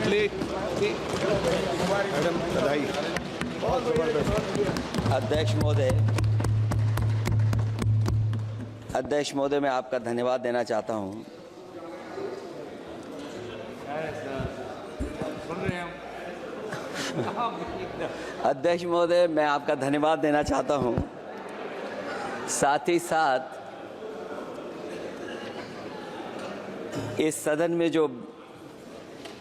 Please madam बधाई, बहुत जबरदस्त। अध्यक्ष महोदय, मैं आपका धन्यवाद देना चाहता हूं। अध्यक्ष महोदय, मैं आपका धन्यवाद देना चाहता हूं। साथ ही साथ इस सदन में जो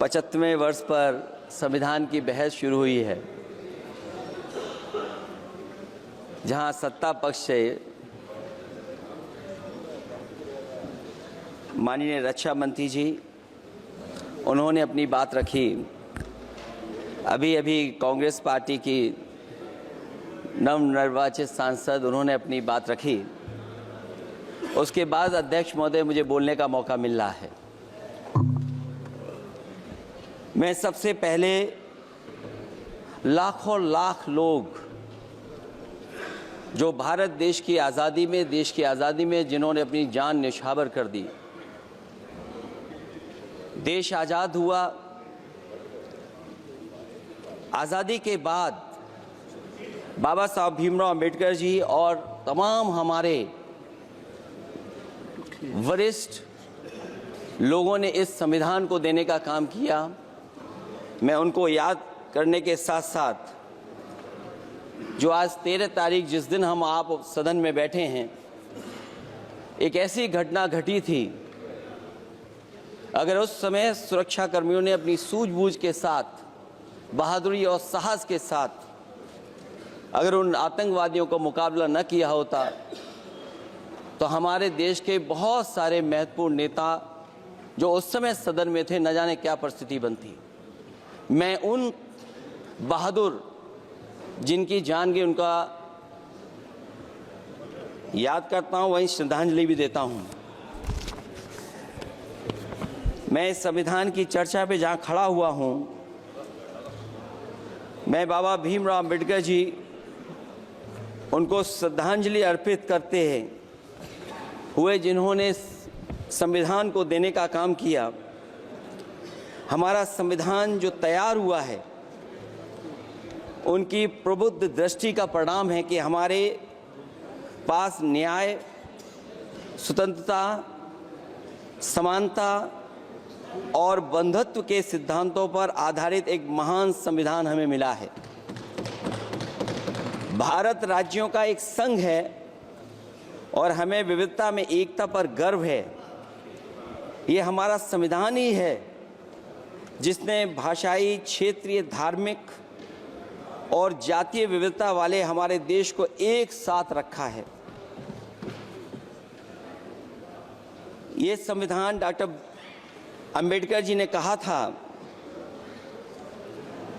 75वें वर्ष पर संविधान की बहस शुरू हुई है, जहां सत्ता पक्ष से माननीय रक्षा मंत्री जी उन्होंने अपनी बात रखी। अभी कांग्रेस पार्टी की नवनिर्वाचित सांसद उन्होंने अपनी बात रखी। उसके बाद अध्यक्ष महोदय मुझे बोलने का मौका मिल रहा है। मैं सबसे पहले लाखों लाख लोग जो भारत देश की आज़ादी में जिन्होंने अपनी जान न्यौछावर कर दी, देश आज़ाद हुआ। आज़ादी के बाद बाबा साहब भीमराव अंबेडकर जी और तमाम हमारे वरिष्ठ लोगों ने इस संविधान को देने का काम किया। मैं उनको याद करने के साथ साथ जो आज 13 तारीख जिस दिन हम आप सदन में बैठे हैं, एक ऐसी घटना घटी थी, अगर उस समय सुरक्षा कर्मियों ने अपनी सूझबूझ के साथ, बहादुरी और साहस के साथ अगर उन आतंकवादियों को मुकाबला न किया होता तो हमारे देश के बहुत सारे महत्वपूर्ण नेता जो उस समय सदन में थे, न जाने क्या परिस्थिति बनती। मैं उन बहादुर जिनकी जान गई उनका याद करता हूं, वहीं श्रद्धांजलि भी देता हूं। मैं इस संविधान की चर्चा पे जहां खड़ा हुआ हूं, मैं बाबा भीमराव अंबेडकर जी उनको श्रद्धांजलि अर्पित करते हुए जिन्होंने संविधान को देने का काम किया। हमारा संविधान जो तैयार हुआ है, उनकी प्रबुद्ध दृष्टि का परिणाम है कि हमारे पास न्याय, स्वतंत्रता, समानता और बंधुत्व के सिद्धांतों पर आधारित एक महान संविधान हमें मिला है। भारत राज्यों का एक संघ है और हमें विविधता में एकता पर गर्व है। ये हमारा संविधान ही है जिसने भाषाई, क्षेत्रीय, धार्मिक और जातीय विविधता वाले हमारे देश को एक साथ रखा है। ये संविधान डॉक्टर अंबेडकर जी ने कहा था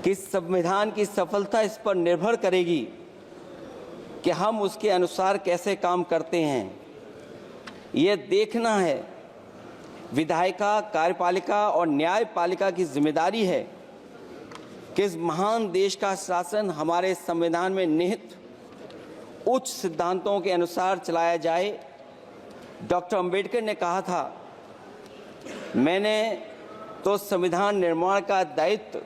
कि संविधान की सफलता इस पर निर्भर करेगी कि हम उसके अनुसार कैसे काम करते हैं। ये देखना है, विधायिका, कार्यपालिका और न्यायपालिका की जिम्मेदारी है कि इस महान देश का शासन हमारे संविधान में निहित उच्च सिद्धांतों के अनुसार चलाया जाए। डॉक्टर अंबेडकर ने कहा था, मैंने तो संविधान निर्माण का दायित्व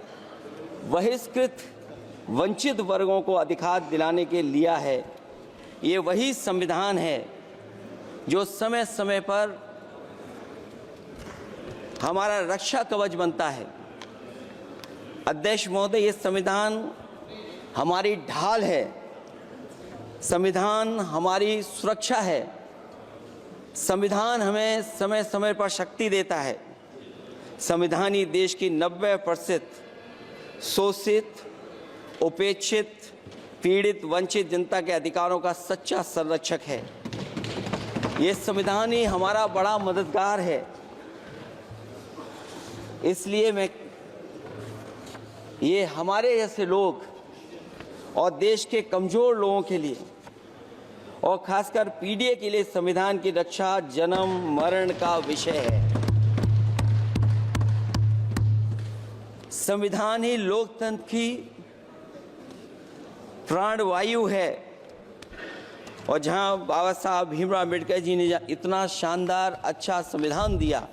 बहिष्कृत वंचित वर्गों को अधिकार दिलाने के लिया है। ये वही संविधान है जो समय समय पर हमारा रक्षा कवच बनता है। अध्यक्ष महोदय, ये संविधान हमारी ढाल है, संविधान हमारी सुरक्षा है, संविधान हमें समय समय पर शक्ति देता है। संविधान ही देश की 90% शोषित, उपेक्षित, पीड़ित, वंचित जनता के अधिकारों का सच्चा संरक्षक है। ये संविधान ही हमारा बड़ा मददगार है। इसलिए ये हमारे जैसे लोग और देश के कमजोर लोगों के लिए और खासकर पीडीए के लिए संविधान की रक्षा जन्म मरण का विषय है। संविधान ही लोकतंत्र की प्राणवायु है और जहां बाबा साहब भीमराव अंबेडकर जी ने इतना शानदार अच्छा संविधान दिया,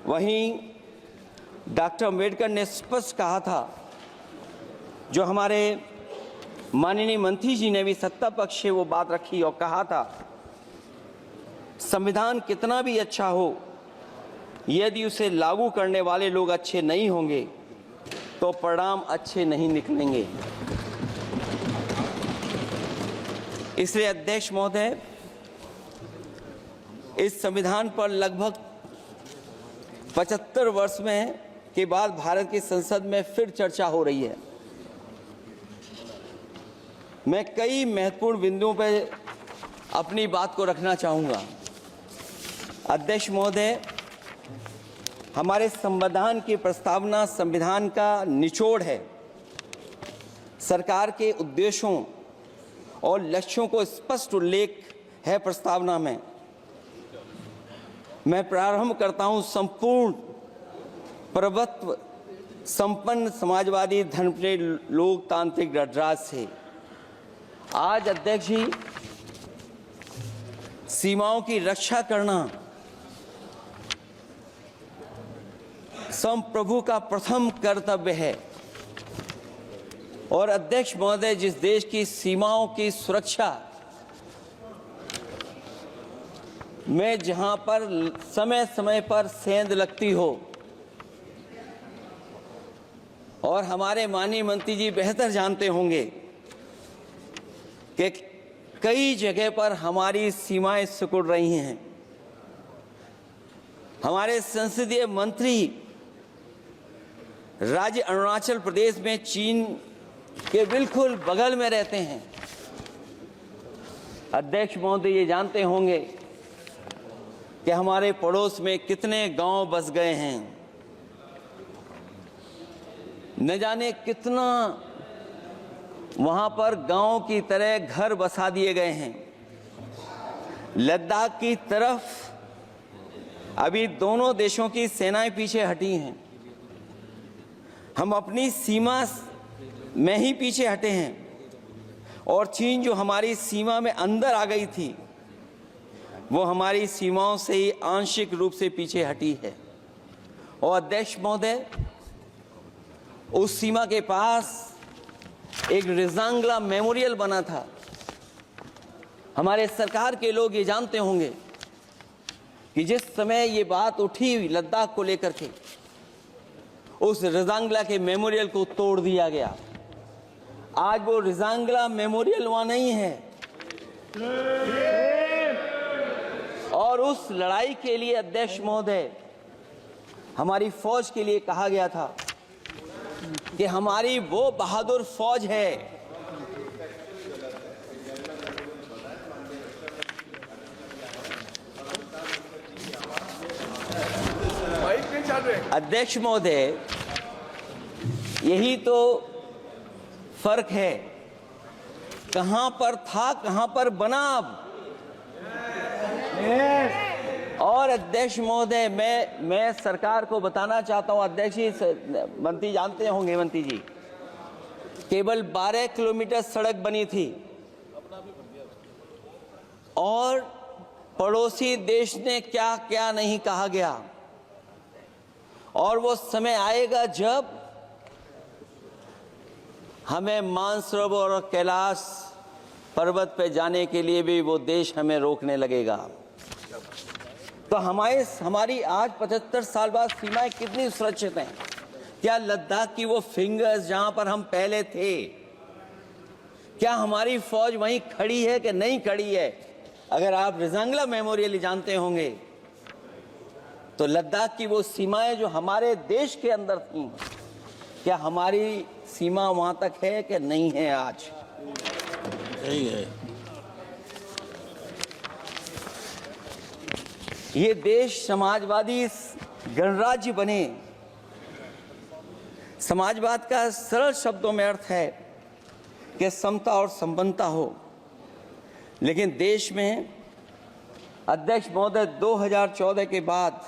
वहीं डॉक्टर अम्बेडकर ने स्पष्ट कहा था, जो हमारे माननीय मंत्री जी ने भी सत्ता पक्ष से वो बात रखी और कहा था, संविधान कितना भी अच्छा हो, यदि उसे लागू करने वाले लोग अच्छे नहीं होंगे तो परिणाम अच्छे नहीं निकलेंगे। इसलिए अध्यक्ष महोदय, इस संविधान पर लगभग 75 वर्ष में के बाद भारत की संसद में फिर चर्चा हो रही है। मैं कई महत्वपूर्ण बिंदुओं पर अपनी बात को रखना चाहूँगा। अध्यक्ष महोदय, हमारे संविधान की प्रस्तावना संविधान का निचोड़ है। सरकार के उद्देश्यों और लक्ष्यों को स्पष्ट उल्लेख है प्रस्तावना में। मैं प्रारंभ करता हूं संपूर्ण प्रभुत्व संपन्न समाजवादी धर्मप्रिय लोकतांत्रिक गणराज्य से। आज अध्यक्ष जी, सीमाओं की रक्षा करना संप्रभु का प्रथम कर्तव्य है। और अध्यक्ष महोदय, जिस देश की सीमाओं की सुरक्षा में जहां पर समय समय पर सेंध लगती हो, और हमारे माननीय मंत्री जी बेहतर जानते होंगे कि कई जगह पर हमारी सीमाएं सिकुड़ रही हैं। हमारे संसदीय मंत्री राज्य अरुणाचल प्रदेश में चीन के बिल्कुल बगल में रहते हैं। अध्यक्ष महोदय, ये जानते होंगे कि हमारे पड़ोस में कितने गांव बस गए हैं, न जाने कितना वहां पर गांव की तरह घर बसा दिए गए हैं। लद्दाख की तरफ अभी दोनों देशों की सेनाएं पीछे हटी हैं। हम अपनी सीमा में ही पीछे हटे हैं, और चीन जो हमारी सीमा में अंदर आ गई थी, वो हमारी सीमाओं से ही आंशिक रूप से पीछे हटी है। और अध्यक्ष महोदय, उस सीमा के पास एक रिजांगला मेमोरियल बना था। हमारे सरकार के लोग ये जानते होंगे कि जिस समय ये बात उठी लद्दाख को लेकर के, उस रिजांगला के मेमोरियल को तोड़ दिया गया। आज वो रिजांगला मेमोरियल वहां नहीं है। और उस लड़ाई के लिए अध्यक्ष महोदय, हमारी फौज के लिए कहा गया था कि हमारी वो बहादुर फौज है अध्यक्ष महोदय, यही तो फर्क है। कहां पर था, कहां पर बना अब। और अध्यक्ष महोदय, मैं सरकार को बताना चाहता हूं, अध्यक्ष जी, मंत्री जानते होंगे, मंत्री जी, केवल 12 किलोमीटर सड़क बनी थी, और पड़ोसी देश ने क्या क्या नहीं कहा गया। और वो समय आएगा जब हमें मानसरोवर और कैलाश पर्वत पे जाने के लिए भी वो देश हमें रोकने लगेगा। तो हमारी आज 75 साल बाद सीमाएं कितनी सुरक्षित हैं। क्या लद्दाख की वो फिंगर्स जहां पर हम पहले थे, क्या हमारी फौज वहीं खड़ी है कि नहीं खड़ी है? अगर आप रिजांगला मेमोरियल जानते होंगे, तो लद्दाख की वो सीमाएं जो हमारे देश के अंदर थी, क्या हमारी सीमा वहां तक है कि नहीं है? आज यही है। ये देश समाजवादी गणराज्य बने। समाजवाद का सरल शब्दों में अर्थ है कि समता और संपन्नता हो। लेकिन देश में अध्यक्ष महोदय, 2014 के बाद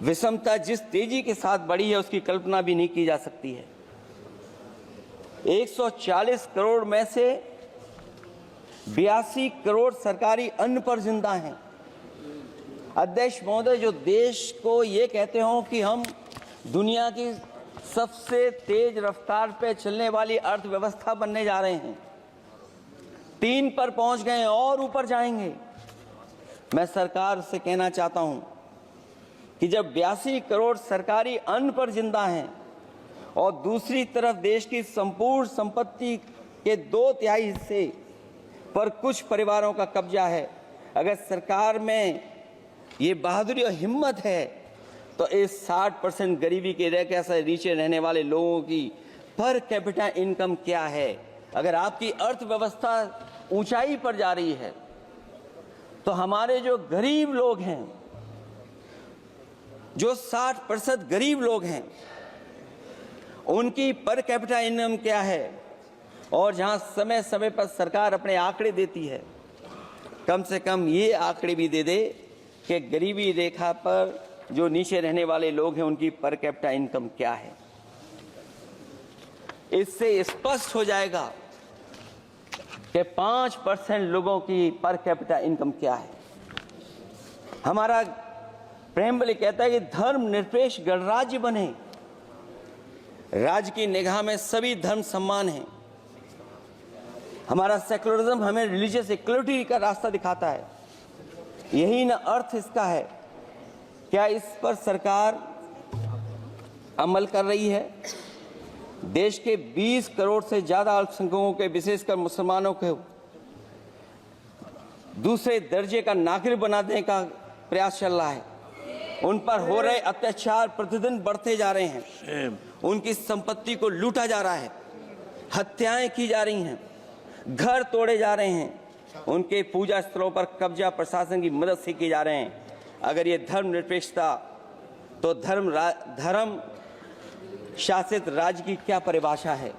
विषमता जिस तेजी के साथ बढ़ी है, उसकी कल्पना भी नहीं की जा सकती है। 140 करोड़ में से 82 करोड़ सरकारी अन्न पर जिंदा हैं। अध्यक्ष महोदय, जो देश को ये कहते हो कि हम दुनिया की सबसे तेज रफ्तार पे चलने वाली अर्थव्यवस्था बनने जा रहे हैं। 3 पर पहुंच गए और ऊपर जाएंगे। मैं सरकार से कहना चाहता हूं कि जब 82 करोड़ सरकारी अन्न पर जिंदा हैं और दूसरी तरफ देश की संपूर्ण संपत्ति के 2/3 हिस्से पर कुछ परिवारों का कब्जा है, अगर सरकार में ये बहादुरी और हिम्मत है तो इस 60% गरीबी के रेखा से नीचे रहने वाले लोगों की पर कैपिटा इनकम क्या है? अगर आपकी अर्थव्यवस्था ऊंचाई पर जा रही है तो हमारे जो गरीब लोग हैं, जो 60% गरीब लोग हैं, उनकी पर कैपिटा इनकम क्या है? और जहां समय समय पर सरकार अपने आंकड़े देती है, कम से कम ये आंकड़े भी दे दे कि गरीबी रेखा पर जो नीचे रहने वाले लोग हैं उनकी पर कैपिटा इनकम क्या है। इससे स्पष्ट हो जाएगा कि 5% लोगों की पर कैपिटा इनकम क्या है। हमारा प्रेमबली कहता है कि धर्म निरपेक्ष गणराज्य बने, राज्य की निगाह में सभी धर्म समान हैं। हमारा सेकुलरिज्म हमें रिलीजियस इक्वलिटी का रास्ता दिखाता है। यही ना अर्थ इसका है। क्या इस पर सरकार अमल कर रही है? देश के 20 करोड़ से ज्यादा अल्पसंख्यकों के, विशेषकर मुसलमानों को दूसरे दर्जे का नागरिक बनाने का प्रयास चल रहा है। उन पर हो रहे अत्याचार प्रतिदिन बढ़ते जा रहे हैं। उनकी संपत्ति को लूटा जा रहा है, हत्याएं की जा रही हैं, घर तोड़े जा रहे हैं, उनके पूजा स्थलों पर कब्जा प्रशासन की मदद से किए जा रहे हैं। अगर ये धर्मनिरपेक्षता तो धर्म शासित राज्य की क्या परिभाषा है?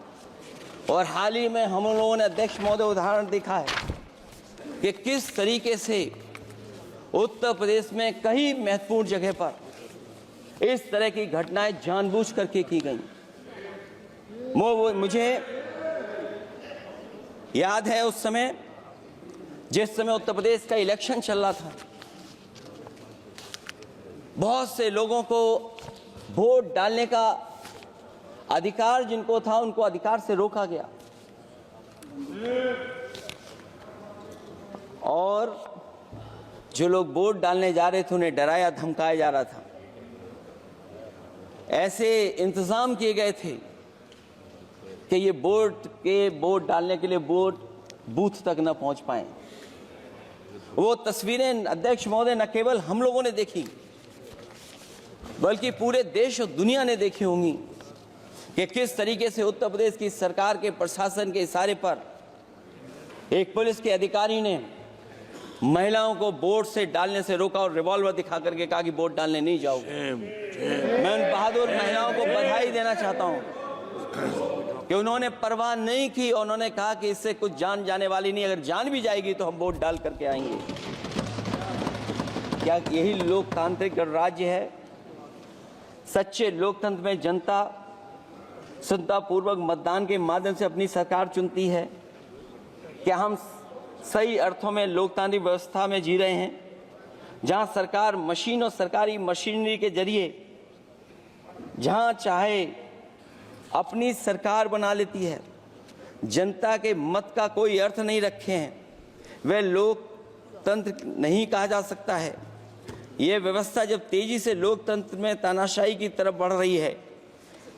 और हाल ही में हम लोगों ने अध्यक्ष महोदय उदाहरण देखा है कि किस तरीके से उत्तर प्रदेश में कई महत्वपूर्ण जगह पर इस तरह की घटनाएं जानबूझ करके की गई। मुझे याद है उस समय, जिस समय उत्तर प्रदेश का इलेक्शन चल रहा था, बहुत से लोगों को वोट डालने का अधिकार जिनको था, उनको अधिकार से रोका गया और जो लोग वोट डालने जा रहे थे उन्हें डराया धमकाया जा रहा था। ऐसे इंतजाम किए गए थे कि ये वोट डालने के लिए वोट बूथ तक न पहुंच पाए। वो तस्वीरें अध्यक्ष महोदय न केवल हम लोगों ने देखी बल्कि पूरे देश और दुनिया ने देखी होंगी कि किस तरीके से उत्तर प्रदेश की सरकार के प्रशासन के इशारे पर एक पुलिस के अधिकारी ने महिलाओं को वोट से डालने से रोका और रिवॉल्वर दिखा करके कहा कि वोट डालने नहीं जाओगे। मैं उन बहादुर महिलाओं को बधाई देना चाहता हूं कि उन्होंने परवाह नहीं की। उन्होंने कहा कि इससे कुछ जान जाने वाली नहीं, अगर जान भी जाएगी तो हम वोट डाल करके आएंगे। क्या यही लोकतांत्रिक गणराज्य है? सच्चे लोकतंत्र में जनता संतापूर्वक मतदान के माध्यम से अपनी सरकार चुनती है। क्या हम सही अर्थों में लोकतांत्रिक व्यवस्था में जी रहे हैं, जहां सरकार मशीन और सरकारी मशीनरी के जरिए जहां चाहे अपनी सरकार बना लेती है, जनता के मत का कोई अर्थ नहीं रखे हैं, वह लोकतंत्र नहीं कहा जा सकता है। यह व्यवस्था जब तेजी से लोकतंत्र में तानाशाही की तरफ बढ़ रही है,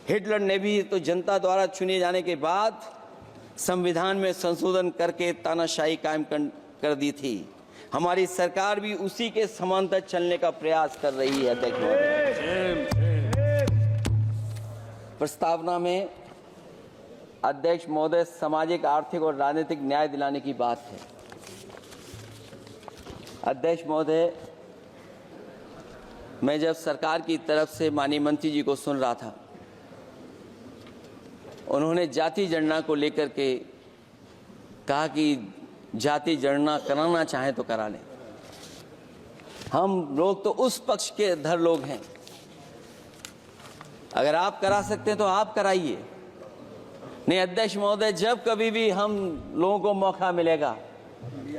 हिटलर ने भी तो जनता द्वारा चुने जाने के बाद संविधान में संशोधन करके तानाशाही कायम कर दी थी। हमारी सरकार भी उसी के समांतर चलने का प्रयास कर रही है। प्रस्तावना में अध्यक्ष महोदय सामाजिक, आर्थिक और राजनीतिक न्याय दिलाने की बात है। अध्यक्ष महोदय, मैं जब सरकार की तरफ से माननीय मंत्री जी को सुन रहा था, उन्होंने जाति जनगणना को लेकर के कहा कि जाति जनगणना कराना चाहें तो करा लें। हम लोग तो उस पक्ष के धर लोग हैं, अगर आप करा सकते हैं तो आप कराइए। नहीं अध्यक्ष महोदय, जब कभी भी हम लोगों को मौका मिलेगा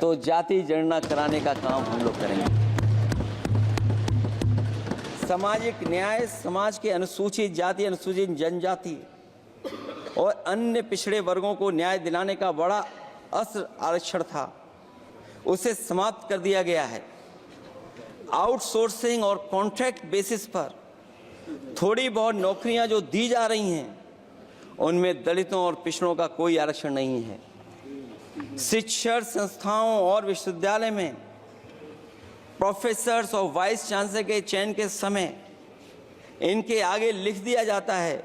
तो जाति जनगणना कराने का काम हम लोग करेंगे। सामाजिक न्याय समाज के अनुसूचित जाति, अनुसूचित जनजाति और अन्य पिछड़े वर्गों को न्याय दिलाने का बड़ा अस्त्र आरक्षण था, उसे समाप्त कर दिया गया है। आउटसोर्सिंग और कॉन्ट्रैक्ट बेसिस पर थोड़ी बहुत नौकरियां जो दी जा रही हैं, उनमें दलितों और पिछड़ों का कोई आरक्षण नहीं है। शिक्षण संस्थाओं और विश्वविद्यालय में प्रोफेसर्स और वाइस चांसलर के चयन के समय इनके आगे लिख दिया जाता है,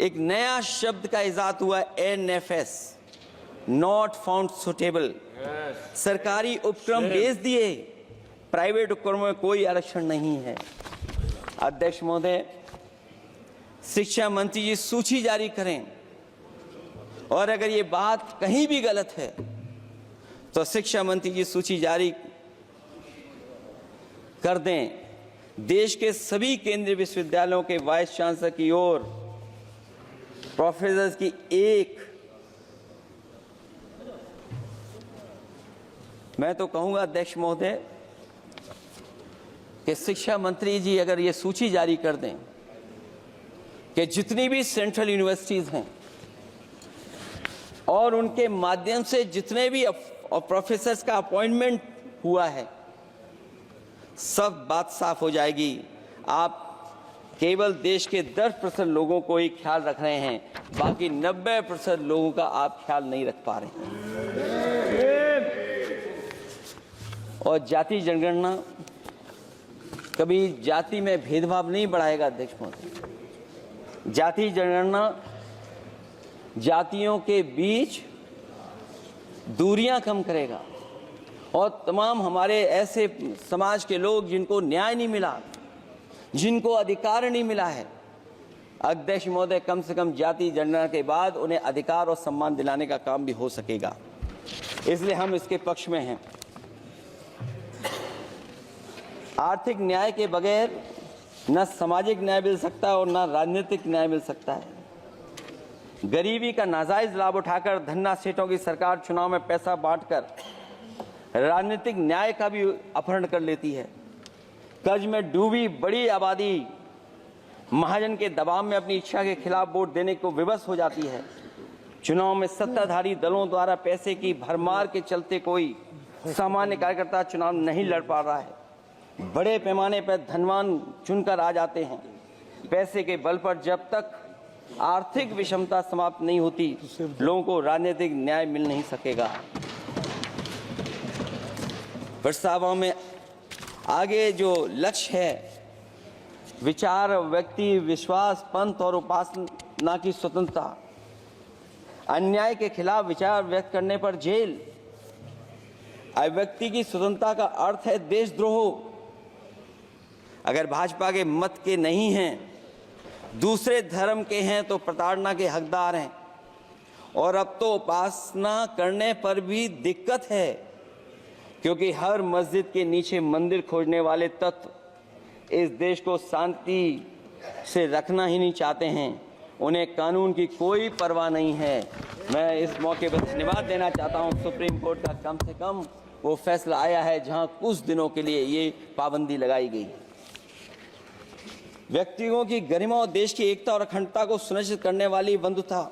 एक नया शब्द का इजाद हुआ, NFS, नॉट फाउंड सुटेबल। सरकारी उपक्रम भेज दिए, प्राइवेट उपक्रमों में कोई आरक्षण नहीं है। अध्यक्ष महोदय, शिक्षा मंत्री जी सूची जारी करें, और अगर ये बात कहीं भी गलत है तो शिक्षा मंत्री जी सूची जारी कर दें। देश के सभी केंद्रीय विश्वविद्यालयों के वाइस चांसलर की ओर प्रोफेसर की एक, मैं तो कहूंगा अध्यक्ष महोदय कि शिक्षा मंत्री जी अगर ये सूची जारी कर दें कि जितनी भी सेंट्रल यूनिवर्सिटीज हैं और उनके माध्यम से जितने भी प्रोफेसर्स का अपॉइंटमेंट हुआ है, सब बात साफ हो जाएगी। आप केवल देश के 10% लोगों को ही ख्याल रख रहे हैं, बाकी 90% लोगों का आप ख्याल नहीं रख पा रहे हैं। और जाति जनगणना कभी जाति में भेदभाव नहीं बढ़ाएगा अध्यक्ष महोदय। जाति जनगणना जातियों के बीच दूरियां कम करेगा और तमाम हमारे ऐसे समाज के लोग जिनको न्याय नहीं मिला, जिनको अधिकार नहीं मिला है, अध्यक्ष महोदय कम से कम जाति जनगणना के बाद उन्हें अधिकार और सम्मान दिलाने का काम भी हो सकेगा। इसलिए हम इसके पक्ष में हैं। आर्थिक न्याय के बगैर न सामाजिक न्याय मिल सकता है और न राजनीतिक न्याय मिल सकता है। गरीबी का नाजायज लाभ उठाकर धन्ना सेठों की सरकार चुनाव में पैसा बांटकर राजनीतिक न्याय का भी अपहरण कर लेती है। कर्ज में डूबी बड़ी आबादी महाजन के दबाव में अपनी इच्छा के खिलाफ वोट देने को विवश हो जाती है। चुनाव में सत्ताधारी दलों द्वारा पैसे की भरमार के चलते कोई सामान्य कार्यकर्ता चुनाव नहीं लड़ पा रहा है। बड़े पैमाने पर धनवान चुनकर आ जाते हैं। पैसे के बल पर जब तक आर्थिक विषमता समाप्त नहीं होती, लोगों को राजनीतिक न्याय मिल नहीं सकेगा। प्रस्तावों में आगे जो लक्ष्य है, विचार, व्यक्ति, विश्वास, पंथ और उपासना की स्वतंत्रता, अन्याय के खिलाफ विचार व्यक्त करने पर जेल, अभिव्यक्ति की स्वतंत्रता का अर्थ है देशद्रोह। अगर भाजपा के मत के नहीं हैं, दूसरे धर्म के हैं तो प्रताड़ना के हकदार हैं। और अब तो उपासना करने पर भी दिक्कत है, क्योंकि हर मस्जिद के नीचे मंदिर खोजने वाले तत्व इस देश को शांति से रखना ही नहीं चाहते हैं। उन्हें कानून की कोई परवाह नहीं है। मैं इस मौके पर धन्यवाद देना चाहता हूं सुप्रीम कोर्ट का, कम से कम वो फैसला आया है जहां कुछ दिनों के लिए ये पाबंदी लगाई गई। व्यक्तियों की गरिमा और देश की एकता और अखंडता को सुनिश्चित करने वाली बंधुता,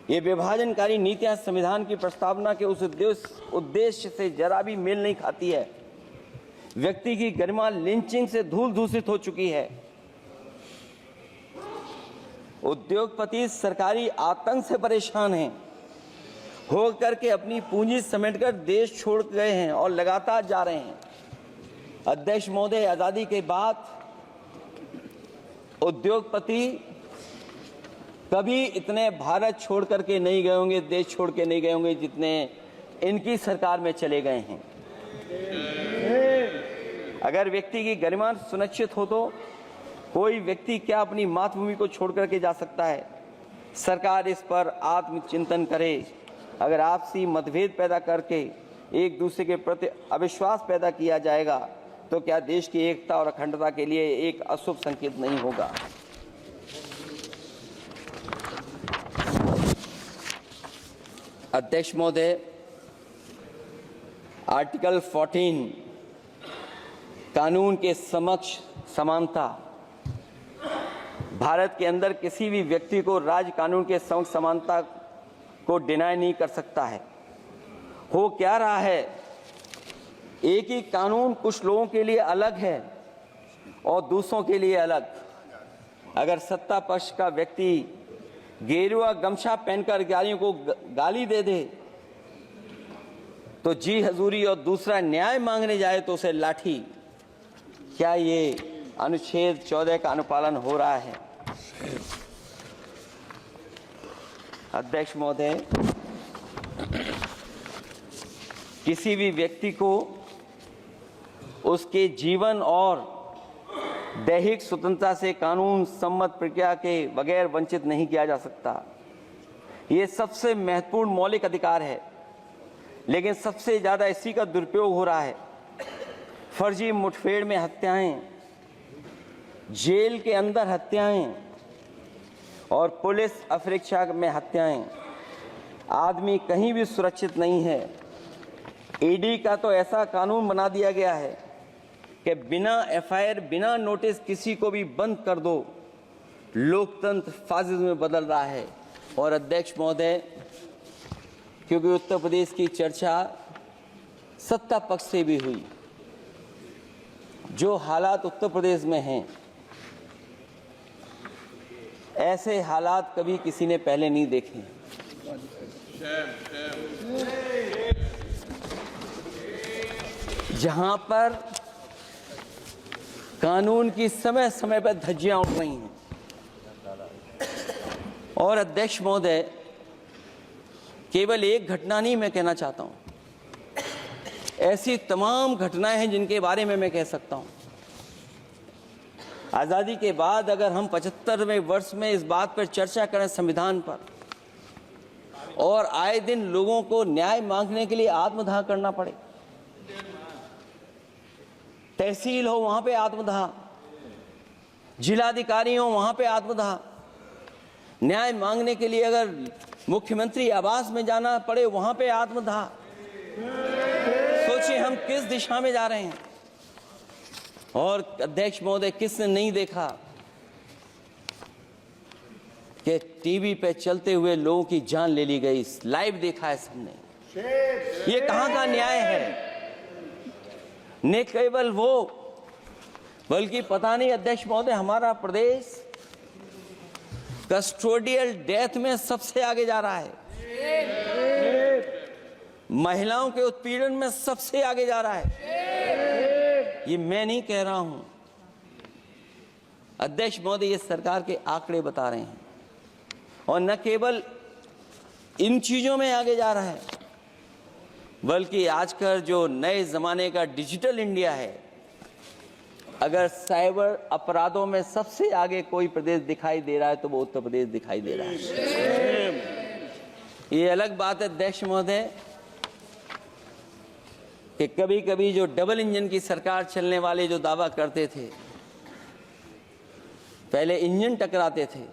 ये विभाजनकारी नीतियां संविधान की प्रस्तावना के उस उद्देश्य से जरा भी मेल नहीं खाती है। व्यक्ति की गरिमा लिंचिंग से धूल दूषित हो चुकी है। उद्योगपति सरकारी आतंक से परेशान हैं, हो करके अपनी पूंजी समेटकर देश छोड़ गए हैं और लगातार जा रहे हैं। अध्यक्ष महोदय, आजादी के बाद उद्योगपति कभी इतने भारत छोड़ करके नहीं गए होंगे, देश छोड़ के नहीं गए होंगे जितने इनकी सरकार में चले गए हैं। अगर व्यक्ति की गरिमा सुनिश्चित हो तो कोई व्यक्ति क्या अपनी मातृभूमि को छोड़ करके जा सकता है। सरकार इस पर आत्मचिंतन करे। अगर आपसी मतभेद पैदा करके एक दूसरे के प्रति अविश्वास पैदा किया जाएगा तो क्या देश की एकता और अखंडता के लिए एक अशुभ संकेत नहीं होगा। अध्यक्ष महोदय, आर्टिकल 14 कानून के समक्ष समानता। भारत के अंदर किसी भी व्यक्ति को राज कानून के समक्ष समानता को डिनाई नहीं कर सकता है। हो क्या रहा है, एक ही कानून कुछ लोगों के लिए अलग है और दूसरों के लिए अलग। अगर सत्ता पक्ष का व्यक्ति गेरुआ गमछा पहनकर गालियों को गाली दे दे तो जी हजूरी और दूसरा न्याय मांगने जाए तो उसे लाठी। क्या ये अनुच्छेद 14 का अनुपालन हो रहा है? अध्यक्ष महोदय, किसी भी व्यक्ति को उसके जीवन और दैहिक स्वतंत्रता से कानून सम्मत प्रक्रिया के बगैर वंचित नहीं किया जा सकता। ये सबसे महत्वपूर्ण मौलिक अधिकार है, लेकिन सबसे ज़्यादा इसी का दुरुपयोग हो रहा है। फर्जी मुठभेड़ में हत्याएं, जेल के अंदर हत्याएं और पुलिस अफरीक्षा में हत्याएं। आदमी कहीं भी सुरक्षित नहीं है। ईडी का तो ऐसा कानून बना दिया गया है कि बिना एफआईआर, बिना नोटिस किसी को भी बंद कर दो। लोकतंत्र फासिज्म में बदल रहा है। और अध्यक्ष महोदय, क्योंकि उत्तर प्रदेश की चर्चा सत्ता पक्ष से भी हुई, जो हालात उत्तर प्रदेश में हैं, ऐसे हालात कभी किसी ने पहले नहीं देखे। जहां पर कानून की समय समय पर धज्जियां उड़ रही हैं। और अध्यक्ष महोदय, केवल एक घटना नहीं मैं कहना चाहता हूं, ऐसी तमाम घटनाएं हैं जिनके बारे में मैं कह सकता हूं। आज़ादी के बाद अगर हम 75वें वर्ष में इस बात पर चर्चा करें संविधान पर, और आए दिन लोगों को न्याय मांगने के लिए आत्मदाह करना पड़े, तहसील हो वहां पे आत्मदाह, जिलाधिकारी हो वहां पे आत्मदाह, न्याय मांगने के लिए अगर मुख्यमंत्री आवास में जाना पड़े वहां पे आत्मदाह। सोचिए हम किस दिशा में जा रहे हैं। और अध्यक्ष महोदय, किसने नहीं देखा कि टीवी पे चलते हुए लोगों की जान ले ली गई? लाइव देखा है सबने। ये कहां का न्याय है? न केवल वो, बल्कि पता नहीं अध्यक्ष महोदय, हमारा प्रदेश कस्टोडियल डेथ में सबसे आगे जा रहा है। महिलाओं के उत्पीड़न में सबसे आगे जा रहा है। ये मैं नहीं कह रहा हूं, अध्यक्ष महोदय, ये सरकार के आंकड़े बता रहे हैं। और न केवल इन चीजों में आगे जा रहा है, बल्कि आजकल जो नए जमाने का डिजिटल इंडिया है, अगर साइबर अपराधों में सबसे आगे कोई प्रदेश दिखाई दे रहा है तो वो उत्तर प्रदेश दिखाई दे रहा है। ये अलग बात है अध्यक्ष महोदय कि कभी कभी जो डबल इंजन की सरकार चलने वाले जो दावा करते थे, पहले इंजन टकराते थे,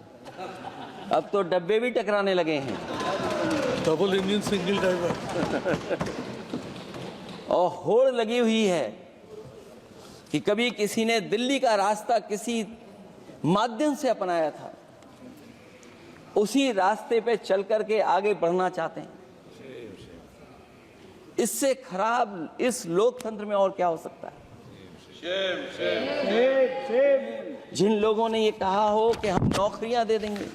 अब तो डब्बे भी टकराने लगे हैं। Double engine single driver. और होड़ लगी हुई है कि कभी किसी ने दिल्ली का रास्ता किसी माध्यम से अपनाया था, उसी रास्ते पे चल करके आगे बढ़ना चाहते हैं। इससे खराब इस लोकतंत्र में और क्या हो सकता है? जिन लोगों ने ये कहा हो कि हम नौकरियां दे देंगे,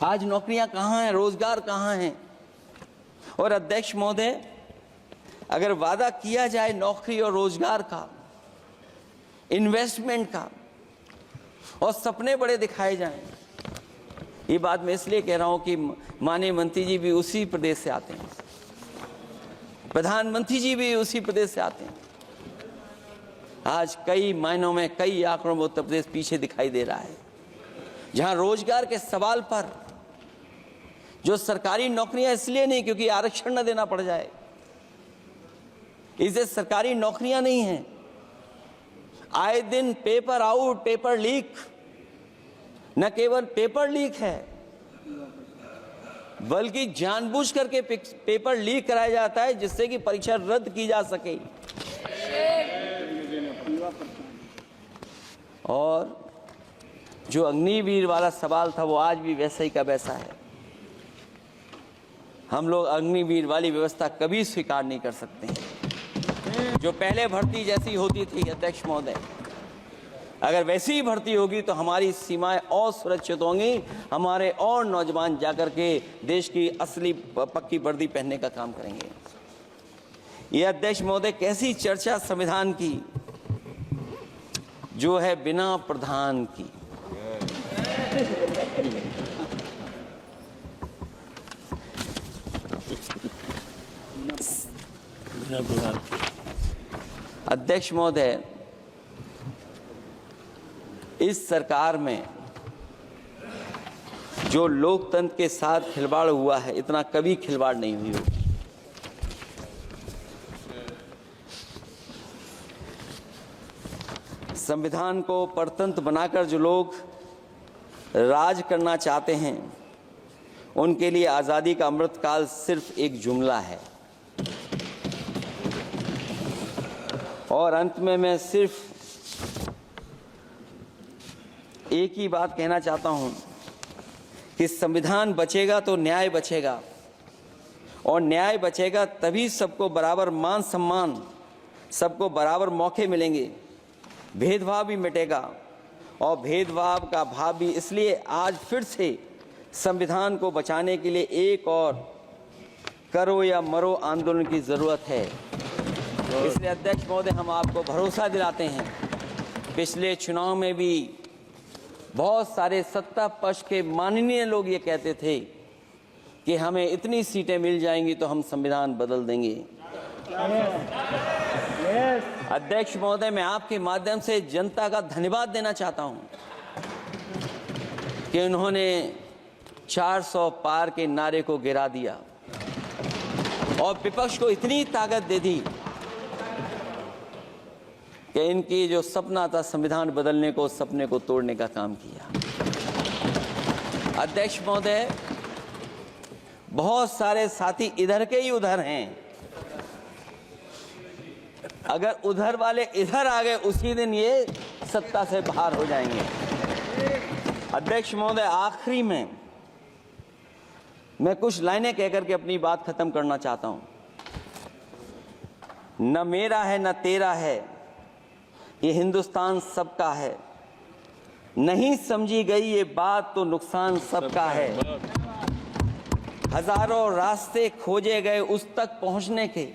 आज नौकरियां कहां हैं? रोजगार कहां हैं? और अध्यक्ष महोदय, अगर वादा किया जाए नौकरी और रोजगार का, इन्वेस्टमेंट का, और सपने बड़े दिखाए जाएं, ये बात मैं इसलिए कह रहा हूं कि माननीय मंत्री जी भी उसी प्रदेश से आते हैं, प्रधानमंत्री जी भी उसी प्रदेश से आते हैं। आज कई मायनों में, कई आंकड़ों में उत्तर प्रदेश पीछे दिखाई दे रहा है। जहां रोजगार के सवाल पर जो सरकारी नौकरियां इसलिए नहीं क्योंकि आरक्षण न देना पड़ जाए, इसे सरकारी नौकरियां नहीं हैं। आए दिन पेपर आउट, पेपर लीक, न केवल पेपर लीक है बल्कि जानबूझ करके पेपर लीक कराया जाता है जिससे कि परीक्षा रद्द की जा सके। और जो अग्निवीर वाला सवाल था वो आज भी वैसा ही का वैसा है। हम लोग अग्निवीर वाली व्यवस्था कभी स्वीकार नहीं कर सकते हैं। जो पहले भर्ती जैसी होती थी अध्यक्ष महोदय, अगर वैसी ही भर्ती होगी तो हमारी सीमाएं और सुरक्षित होंगी, हमारे और नौजवान जाकर के देश की असली पक्की वर्दी पहनने का काम करेंगे। ये अध्यक्ष महोदय कैसी चर्चा संविधान की जो है बिना प्रधान की। अध्यक्ष महोदय, इस सरकार में जो लोकतंत्र के साथ खिलवाड़ हुआ है, इतना कभी खिलवाड़ नहीं हुई होगी। संविधान को परतंत्र बनाकर जो लोग राज करना चाहते हैं, उनके लिए आज़ादी का अमृतकाल सिर्फ एक जुमला है। और अंत में मैं सिर्फ एक ही बात कहना चाहता हूं कि संविधान बचेगा तो न्याय बचेगा, और न्याय बचेगा तभी सबको बराबर मान सम्मान, सबको बराबर मौके मिलेंगे, भेदभाव भी मिटेगा। और भेदभाव का भाव भी इसलिए आज फिर से संविधान को बचाने के लिए एक और करो या मरो आंदोलन की ज़रूरत है। इसलिए अध्यक्ष महोदय, हम आपको भरोसा दिलाते हैं, पिछले चुनाव में भी बहुत सारे सत्ता पक्ष के माननीय लोग ये कहते थे कि हमें इतनी सीटें मिल जाएंगी तो हम संविधान बदल देंगे। अध्यक्ष महोदय, मैं आपके माध्यम से जनता का धन्यवाद देना चाहता हूं कि उन्होंने 400 पार के नारे को गिरा दिया और विपक्ष को इतनी ताकत दे दी कि इनकी जो सपना था संविधान बदलने को, उस सपने को तोड़ने का काम किया। अध्यक्ष महोदय, बहुत सारे साथी इधर के ही उधर हैं, अगर उधर वाले इधर आ गए उसी दिन ये सत्ता से बाहर हो जाएंगे। अध्यक्ष महोदय, आखिरी में मैं कुछ लाइनें कहकर के अपनी बात खत्म करना चाहता हूं। न मेरा है न तेरा है, ये हिंदुस्तान सबका है। नहीं समझी गई ये बात तो नुकसान सबका है। हजारों रास्ते खोजे गए उस तक पहुंचने के,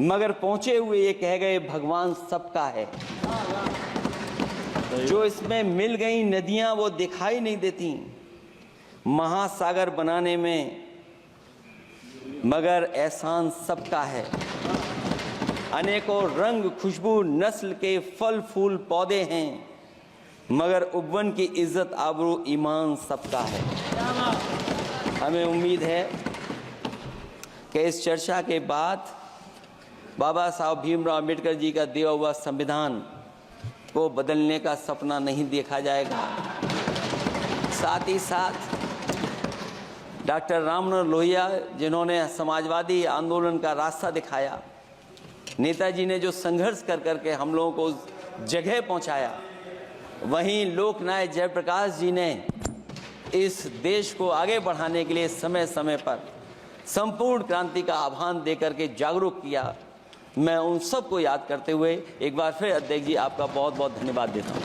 मगर पहुंचे हुए ये कह गए भगवान सबका है। जो इसमें मिल गई नदियां वो दिखाई नहीं देती महासागर बनाने में, मगर एहसान सबका है। अनेकों रंग खुशबू नस्ल के फल फूल पौधे हैं, मगर उपवन की इज्जत आबरू ईमान सबका है। हमें उम्मीद है कि इस चर्चा के बाद बाबा साहब भीमराव अम्बेडकर जी का दिया हुआ संविधान को बदलने का सपना नहीं देखा जाएगा। साथ ही साथ डॉक्टर राममनोहर लोहिया, जिन्होंने समाजवादी आंदोलन का रास्ता दिखाया, नेताजी ने जो संघर्ष कर करके हम लोगों को उस जगह पहुंचाया, वहीं लोकनायक जयप्रकाश जी ने इस देश को आगे बढ़ाने के लिए समय समय पर संपूर्ण क्रांति का आह्वान देकर के जागरूक किया। मैं उन सबको याद करते हुए एक बार फिर अध्यक्ष जी आपका बहुत बहुत धन्यवाद देता हूँ।